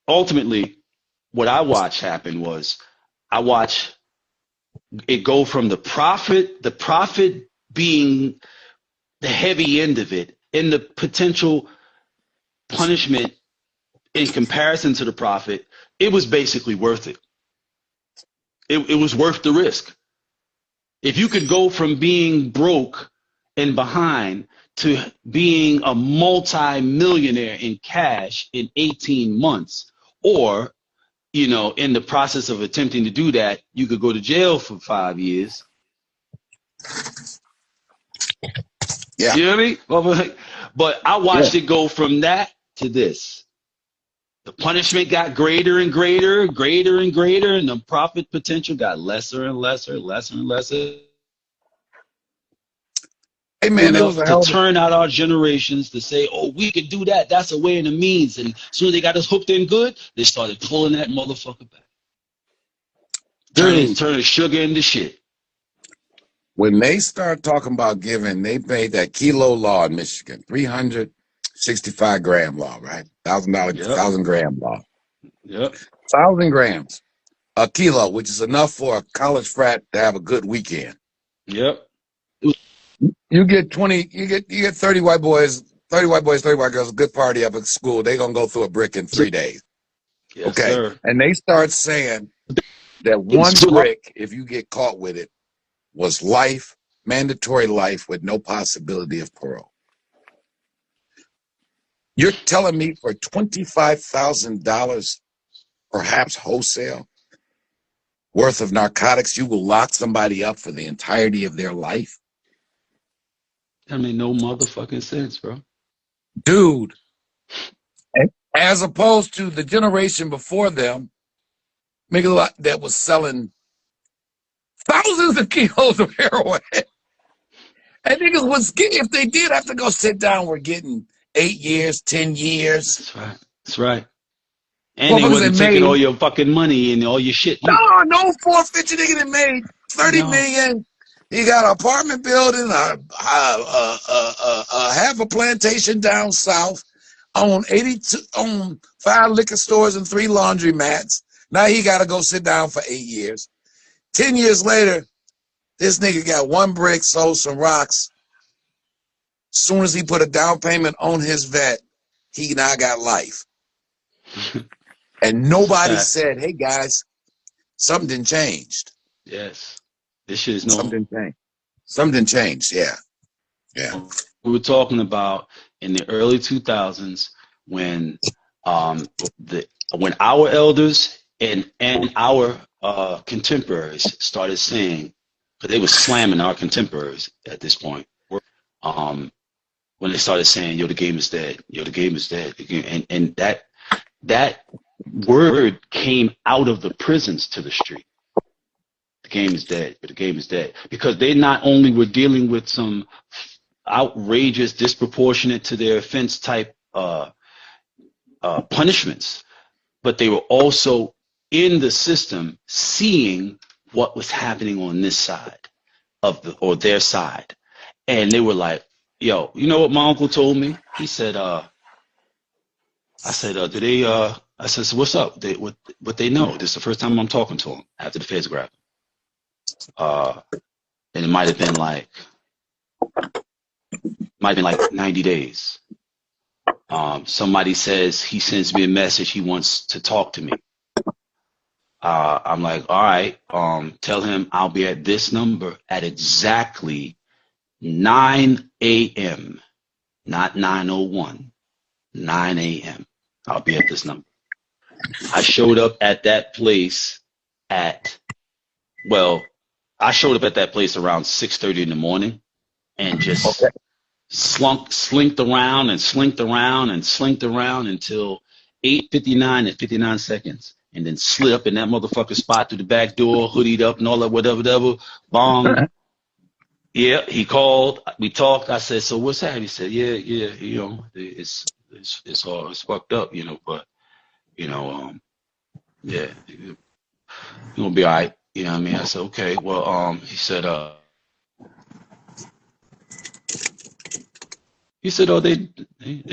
ultimately, what I watched happen was I watched it go from the profit being the heavy end of it, and the potential punishment in comparison to the profit, it was basically worth it. It was worth the risk. If you could go from being broke and behind to being a multi-millionaire in cash in 18 months, or, in the process of attempting to do that, you could go to jail for 5 years. Yeah. You know what I mean? But I watched it go from that to this. The punishment got greater and greater, greater and greater, and the profit potential got lesser and lesser, lesser and lesser. Hey man, it was Enough a to hell of a turn out our generations to say, oh, we could do that. That's a way and a means. And as soon as they got us hooked in good, they started pulling that motherfucker back. Turning sugar into shit. When they start talking about giving, they made that kilo law in Michigan, 365 gram law, right? $1,000, 1,000-gram law. Yep. 1,000 grams, a kilo, which is enough for a college frat to have a good weekend. Yep. You get 30 white boys, 30 white girls, a good party up at school. They're going to go through a brick in 3 days. Yes, okay. Sir. And they start saying that one brick, if you get caught with it, was life, mandatory life with no possibility of parole. You're telling me for $25,000, perhaps wholesale, worth of narcotics, you will lock somebody up for the entirety of their life? That made no motherfucking sense, bro. Dude, as opposed to the generation before them, that was selling thousands of kilos of heroin. And niggas was, if they did have to go sit down, we're getting 8 years, 10 years. That's right. That's right. And they wasn't taking all your fucking money and all your shit. No forfeiture. Nigga that made $30 million. He got an apartment building, half a plantation down south, on 5 liquor stores and 3 laundromats. Now he got to go sit down for 8 years. 10 years later, this nigga got 1 brick, sold some rocks. Soon as he put a down payment on his vet, he now got life. And nobody said, hey guys, something changed. Yes. This shit is something changed. Something changed, yeah. Yeah. We were talking about in the early 2000s when when our elders and our contemporaries started saying, because they were slamming our contemporaries at this point, when they started saying, yo, the game is dead, yo, the game is dead. And that word came out of the prisons to the street. The game is dead, but the game is dead. Because they not only were dealing with some outrageous, disproportionate to their offense type punishments, but they were also in the system seeing what was happening on this side or their side. And they were like, yo, you know what my uncle told me? He said, I said, I said, so what's up? What they know? This is the first time I'm talking to them after the feds grabbed them. And it might have been like 90 days. Somebody says he sends me a message. He wants to talk to me. I'm like, all right, tell him I'll be at this number at exactly 9 a.m., not 9:01, 9 a.m. I'll be at this number. I showed up at that place I showed up at that place around 6:30 in the morning and just slinked around until 8:59 and 59 seconds. And then slid up in that motherfucker spot through the back door, hoodied up and all that, whatever. Bong. Yeah, he called. We talked. I said, so what's that? He said, yeah, you know, it's fucked up, you know, but, you know, yeah, you're gonna be all right. You know what I mean? I said, okay. Well, he said, oh, they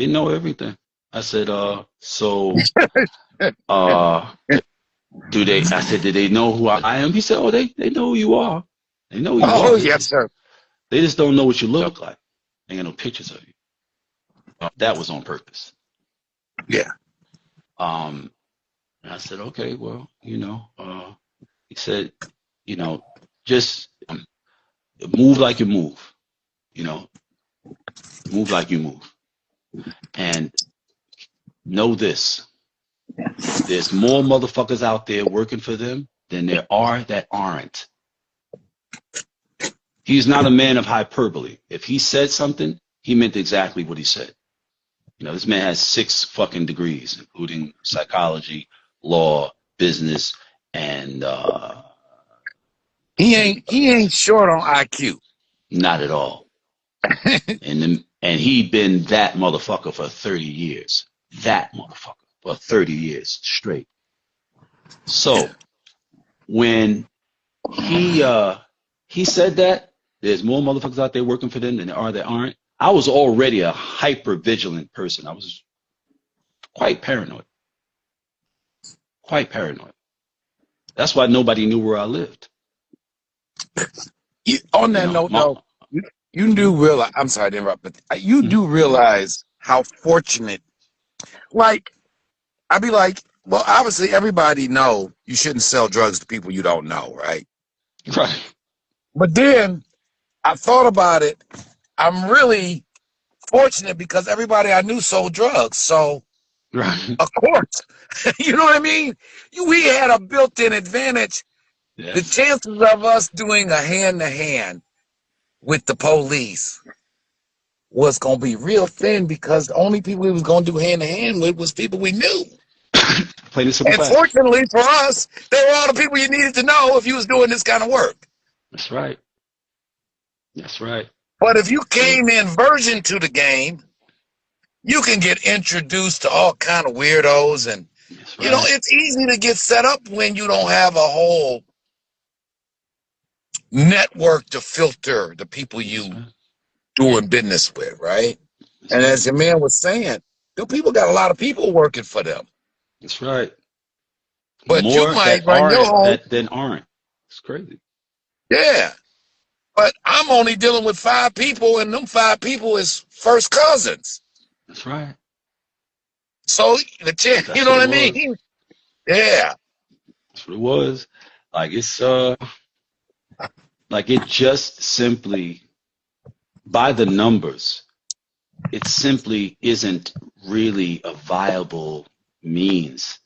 know everything. I said, so Do they? I said, did they know who I am? He said, oh, they know who you are. They know who you Oh, are. yes, sir. They just don't know what you look like. They got no pictures of you. That was on purpose. Yeah. And I said, okay, well, he said, just move like you move, you know, move like you move. And know this, there's more motherfuckers out there working for them than there are that aren't. He's not a man of hyperbole. If he said something, he meant exactly what he said. This man has 6 fucking degrees, including psychology, law, business, and He ain't short on IQ. not at all. And he'd been that motherfucker for 30 years. That motherfucker for 30 years straight. So when he said that there's more motherfuckers out there working for them than there are that aren't, I was already a hyper vigilant person. I was quite paranoid. Quite paranoid. That's why nobody knew where I lived. On that note, though, you do realize, I'm sorry to interrupt, but you do realize how fortunate, like, I'd be like, well, obviously everybody know you shouldn't sell drugs to people you don't know, right? Right. But then I thought about it. I'm really fortunate because everybody I knew sold drugs. So, Right. of course, you know what I mean? We had a built-in advantage. Yes. The chances of us doing a hand-to-hand with the police was going to be real thin because the only people we was going to do hand-to-hand with was people we knew. Plain and simple And fact. fortunately for us, they were all the people you needed to know if you was doing this kind of work. That's right. That's right. But if you came in virgin to the game, you can get introduced to all kind of weirdos. And, right. It's easy to get set up when you don't have a whole network to filter the people you doing business with, right? That's and right. as your man was saying, the people got a lot of people working for them. That's right. But More you might that run your home. than aren't. It's crazy. Yeah. But I'm only dealing with 5 people, and them 5 people is first cousins. That's right. So the chance, you know what I mean? Yeah. That's what it was. Like it's like it just simply by the numbers, it simply isn't really a viable means.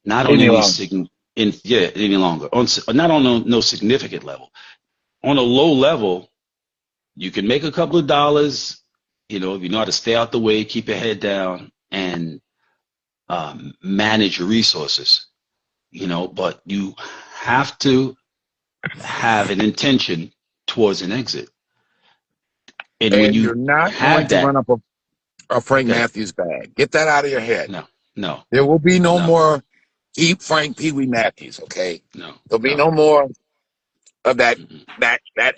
Not on any longer. Not on no significant level. On a low level, you can make a couple of dollars, if you know how to stay out the way, keep your head down, and manage your resources. But you have to have an intention towards an exit. And when you you're not have going to that, run up a Frank Matthews bag. Get that out of your head. No. There will be no more Frank Pee Wee Matthews, okay? No. There'll be no more of that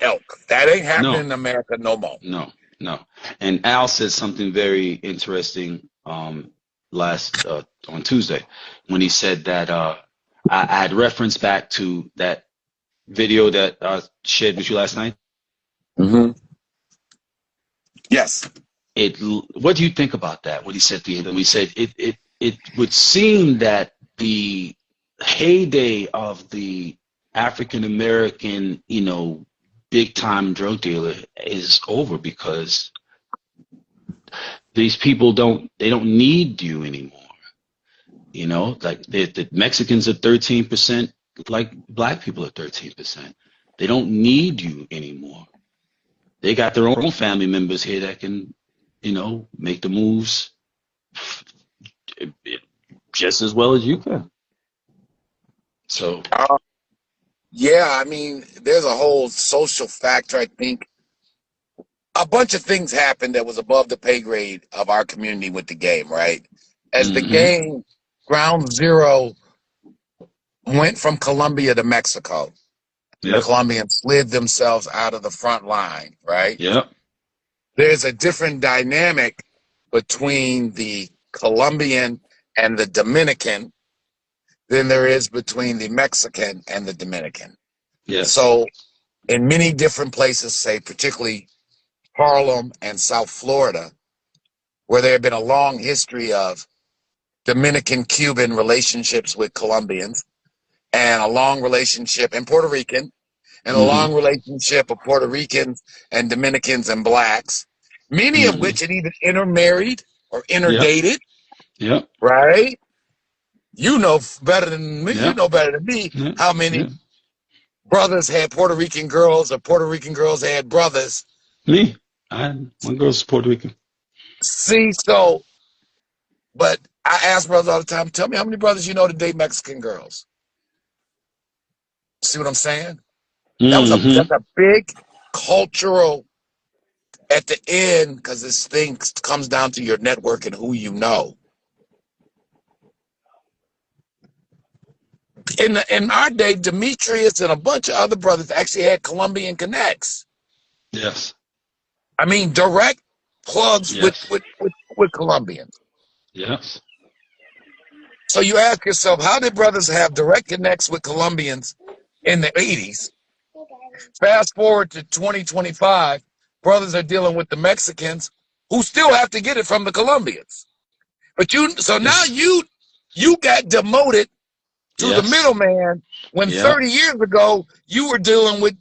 elk. That ain't happening in America no more. No. And Al said something very interesting last on Tuesday when he said that I had referenced back to that video that I shared with you last night. Mm-hmm. Yes. What do you think about that? What he said to him? He said it would seem that the heyday of the African American, big time drug dealer is over because these people don't need you anymore. Like the Mexicans are 13%, like black people are 13%. They don't need you anymore. They got their own family members here that can, make the moves just as well as you can. So, yeah, I mean, there's a whole social factor, I think. A bunch of things happened that was above the pay grade of our community with the game, right? As the game, ground zero, went from Colombia to Mexico. Yep. The Colombians slid themselves out of the front line, right? Yep. There's a different dynamic between the Colombian and the Dominican than there is between the Mexican and the Dominican. Yes. So in many different places, say particularly Harlem and South Florida, where there had been a long history of Dominican-Cuban relationships with Colombians, and a long relationship in Puerto Rican, and a long relationship of Puerto Ricans and Dominicans and blacks, many of which had either intermarried or interdated. Yep. Right? You know better than me. Yep. You know better than me how many brothers had Puerto Rican girls or Puerto Rican girls had brothers. Me. My girl's Puerto Rican. See, so, but I ask brothers all the time, tell me how many brothers you know that date Mexican girls. See what I'm saying? That's a big cultural at the end, because this thing comes down to your network and who you know. In our day, Demetrius and a bunch of other brothers actually had Colombian connects. Yes. I mean, direct plugs with Colombians. Yes. So you ask yourself, how did brothers have direct connects with Colombians in the 80s? Fast forward to 2025, brothers are dealing with the Mexicans who still have to get it from the Colombians. But now you got demoted to the middleman when 30 years ago you were dealing with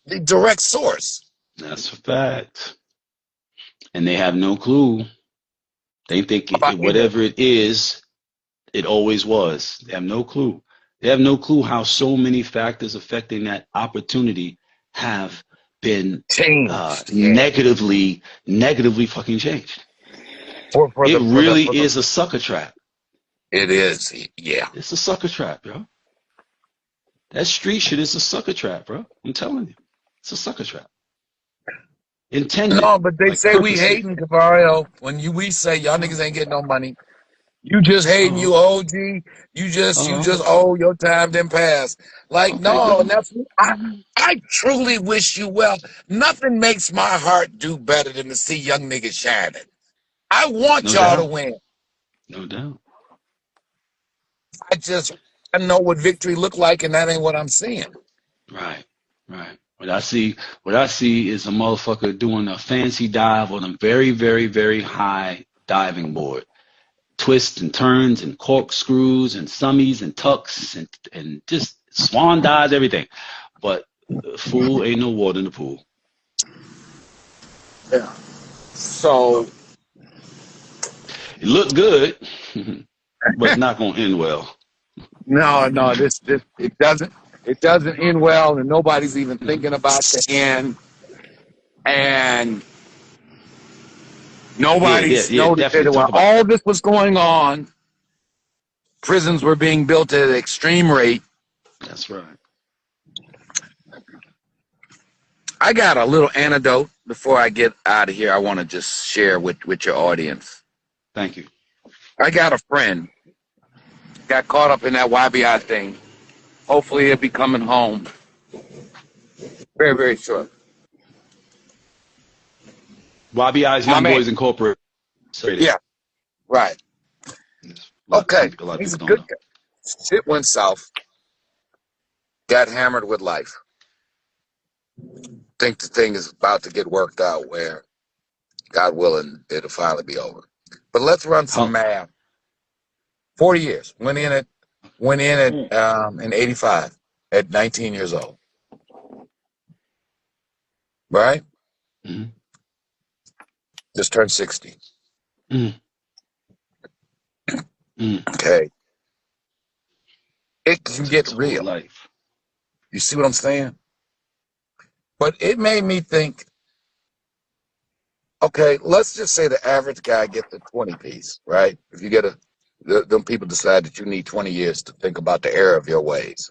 the direct source. That's a fact. And they have no clue. They think whatever it is, it always was. They have no clue. They have no clue how so many factors affecting that opportunity have been negatively fucking changed. It really is a sucker trap. It is, yeah. It's a sucker trap, bro. That street shit is a sucker trap, bro. I'm telling you. It's a sucker trap. Intended. No, but they say we hating, Cavario. When we say y'all niggas ain't getting no money. You just hating, you OG. You just owe your time didn't pass. Like, no, and that's I truly wish you well. Nothing makes my heart do better than to see young niggas shining. I want y'all to win. No doubt. I know what victory look like, and that ain't what I'm seeing. Right. What I see is a motherfucker doing a fancy dive on a very, very, very high diving board. Twists and turns and corkscrews and summies and tucks and just swan dives, everything. But fool, ain't no water in the pool. Yeah. So it looked good, but it's not gonna end well. No, it doesn't end well, and nobody's even thinking about the end. And nobody's noticed that while all this was going on, prisons were being built at an extreme rate. That's right. I got a little anecdote before I get out of here. I want to just share with your audience. Thank you. I got a friend. Got caught up in that YBI thing. Hopefully he'll be coming home very, very short. YBI's Young Boys Incorporated. Yeah, right. Okay, he's a good guy. Shit went south. Got hammered with life. Think the thing is about to get worked out where, God willing, it'll finally be over. But let's run some math. 40 years. Went in in 85 at 19 years old. Right? Mm-hmm. Just turned 60. Okay. It can get real. Life. You see what I'm saying? But it made me think, okay, let's just say the average guy gets a 20 piece, right? If you get them people decide that you need 20 years to think about the error of your ways.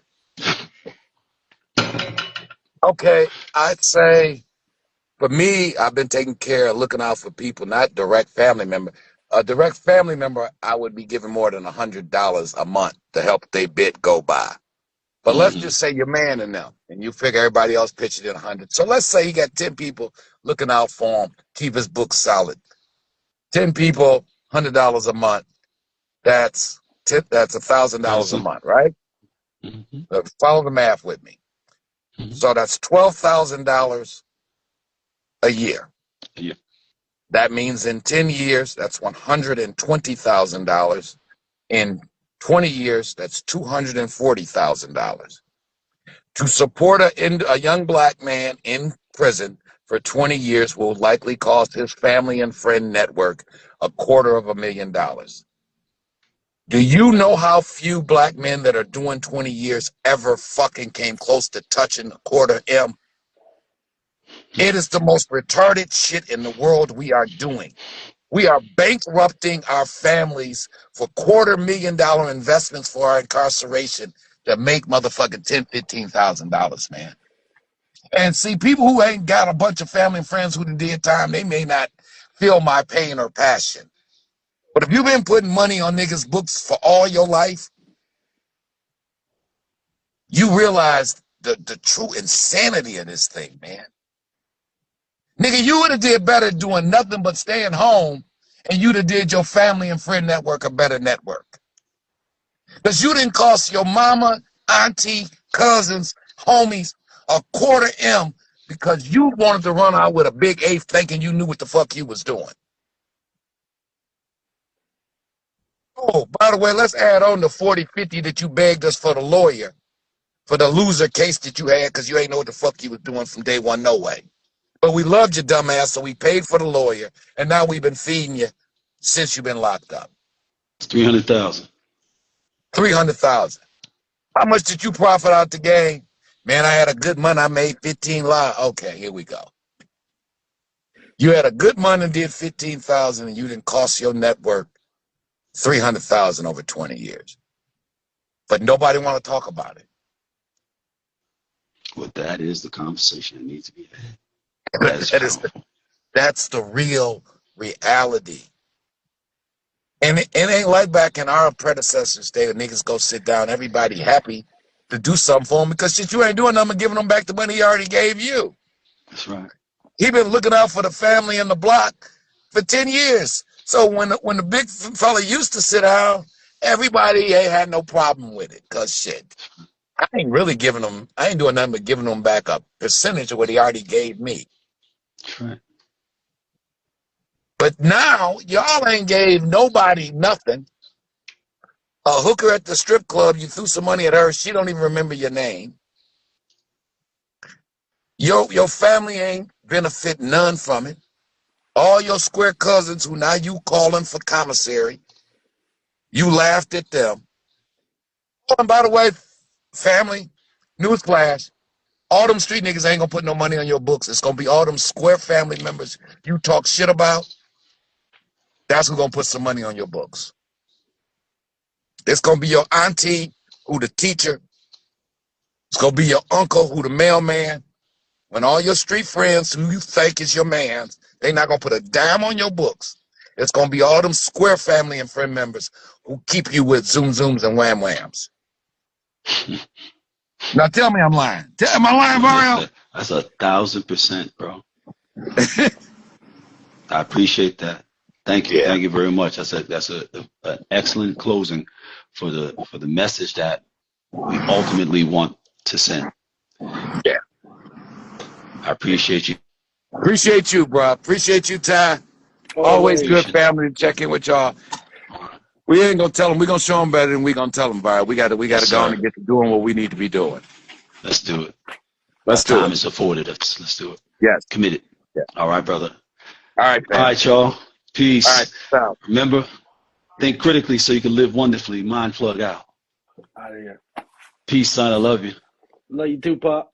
Okay, I'd say, for me, I've been taking care of looking out for people, not direct family member. A direct family member, I would be giving more than $100 a month to help their bit go by. But let's just say you're man in them, and you figure everybody else pitched in 100. So let's say he got 10 people looking out for him, keep his book solid. 10 people, $100 a month. That's That's $1,000 a month, right? Mm-hmm. Follow the math with me. Mm-hmm. So that's $12,000 a year. Yeah. That means in 10 years, that's $120,000. In 20 years, that's $240,000. To support a young black man in prison for 20 years will likely cost his family and friend network $250,000. Do you know how few black men that are doing 20 years ever fucking came close to touching $250,000? It is the most retarded shit in the world we are doing. We are bankrupting our families for $250,000 investments for our incarceration to make motherfucking $10,000, $15,000, man. And see, people who ain't got a bunch of family and friends who did time, they may not feel my pain or passion. But if you've been putting money on niggas' books for all your life, you realize the true insanity of this thing, man. Nigga, you would have did better doing nothing but staying home, and you'd have did your family and friend network a better network. Because you didn't cost your mama, auntie, cousins, homies $250,000 because you wanted to run out with a big eighth thinking you knew what the fuck you was doing. Oh, by the way, let's add on the 40, 50 that you begged us for the lawyer, for the loser case that you had because you ain't know what the fuck you was doing from day one, no way. But we loved you, dumbass, so we paid for the lawyer, and now we've been feeding you since you've been locked up. It's 300,000. 300,000. How much did you profit out the game? Man, I had a good month. I made 15 live. Okay, here we go. You had a good month and did 15,000, and you didn't cost your network 300,000 over 20 years. But nobody want to talk about it. Well, that is the conversation that needs to be had. That's the real reality. And it ain't like back in our predecessors' day, the niggas go sit down, everybody happy to do something for him because shit, you ain't doing nothing but giving him back the money he already gave you. That's right. He been looking out for the family in the block for 10 years. So when the big fella used to sit down, everybody ain't had no problem with it because shit, I ain't doing nothing but giving him back a percentage of what he already gave me. That's right. But now, y'all ain't gave nobody nothing. A hooker at the strip club, you threw some money at her, she don't even remember your name. Your family ain't benefit none from it. All your square cousins who now you calling for commissary, you laughed at them. Oh, and by the way, family, newsflash, all them street niggas ain't gonna put no money on your books. It's gonna be all them square family members you talk shit about. That's who's gonna put some money on your books. It's gonna be your auntie who the teacher. It's gonna be your uncle who the mailman. When all your street friends who you think is your mans, they not gonna put a dime on your books. It's gonna be all them square family and friend members who keep you with zoom zooms and wham whams. Now tell me I'm lying. Am I lying, Mario? That's 1,000%, bro. I appreciate that. Thank you. Yeah. Thank you very much. That's an excellent closing for the message that we ultimately want to send. Yeah. I appreciate you. Appreciate you, bro. Appreciate you, Ty. Always good family to check in with y'all. We ain't gonna tell them. We're gonna show them better than we gonna tell them, bro. We gotta go on and get to doing what we need to be doing. Let's do it. Let's do it. Time is afforded us. Let's do it. Yes. Committed. Yeah. All right, brother. All right, man. All right, y'all. Peace. All right. Remember, think critically so you can live wonderfully. Mind plug out. Out of here. Peace, son. I love you. Love you too, Pop.